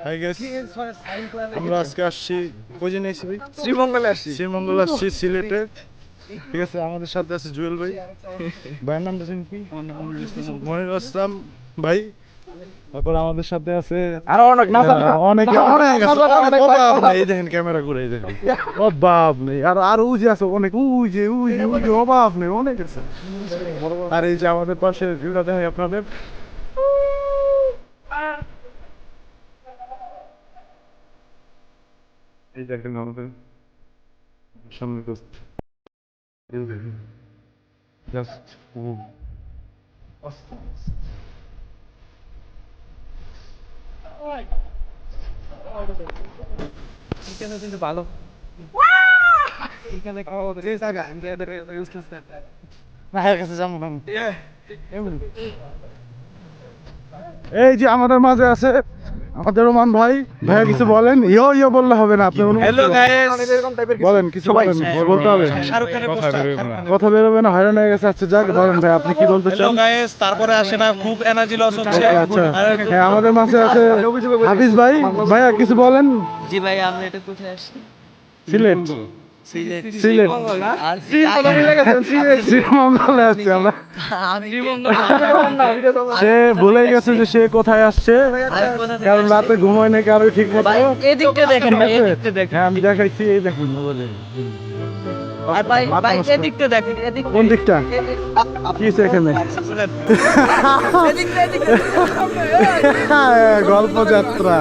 Hi guys, আমরা আজকে আসছি কই জন্য এসেছি ভাই? শ্রীমঙ্গলে আসছি সিলেটে। ঠিক আছে, আমাদের সাথে আছে জুয়েল ভাই। ভাইয়ের নামটা জানি কি? মনির আসলাম ভাই। তারপর আমাদের সাথে আছে আরো অনেক না অনেক এই দেখেন ক্যামেরা ঘুরে এই দেখেন অভাব নেই। আর আর ওই যে আছে অনেক ওই যে অভাব নেই, অনেক আছে। আর এই যে আমাদের পাশে ভিউটা দেখেন আপনাদের, এই দেখেন আমাদের সামনে তো জাস্ট কিন্তু ভালো এখানে ভাইয়ের কাছে যাবো না। এই যে আমাদের মাঝে আছে আমাদের রোমান ভাই। ভাইয়া কিছু বলেন। ইয়ো ইয়ো বললে হবে না, আপনি হ্যালো গাইস বলেন কিছু বলেন, বলতে হবে। শাহরুখ খানের পোস্টার কথা বেরোবে না, হয়রান হয়ে গেছে। আচ্ছা যাক, বলেন ভাই আপনি কি বলতে হ্যালো চান? গাইস তারপরে আসে না, খুব এনার্জি লস হচ্ছে। আচ্ছা হ্যাঁ, আমাদের মাঝে আছে হাফিজ ভাই। ভাইয়া কিছু বলেন। জি ভাই, আমরা এটা কোথায় আসছি? সিলেট সিলেট। সিলেট শ্রীমঙ্গলে আসছি আমরা। সে ভুলে গেছে যে সে কোথায় আসছে, কারণ রাতে ঘুমায় নাকি আরো ঠিক মতো। এদিকটা দেখেন ভাই, এদিকটা দেখেন। হ্যাঁ আমি দেখাইছি, এই দেখুন। আর ভাই ভাই এদিকটা দেখেন, এদিক কোন দিকটা কি আছে এখানে? গল্প যাত্রা।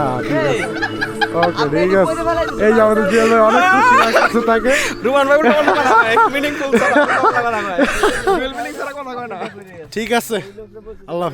ওকে ঠিক আছে। এই যে আমাদের জুয়েল ভাই অনেক খুশি লাগছে তাকে। রুমান ভাই উল্টা কথা বলা হয়, মিনিংফুল কথা বলা হয়। জুয়েল মিনিং ছাড়া কথা কয় না। ঠিক আছে, আল্লাহ।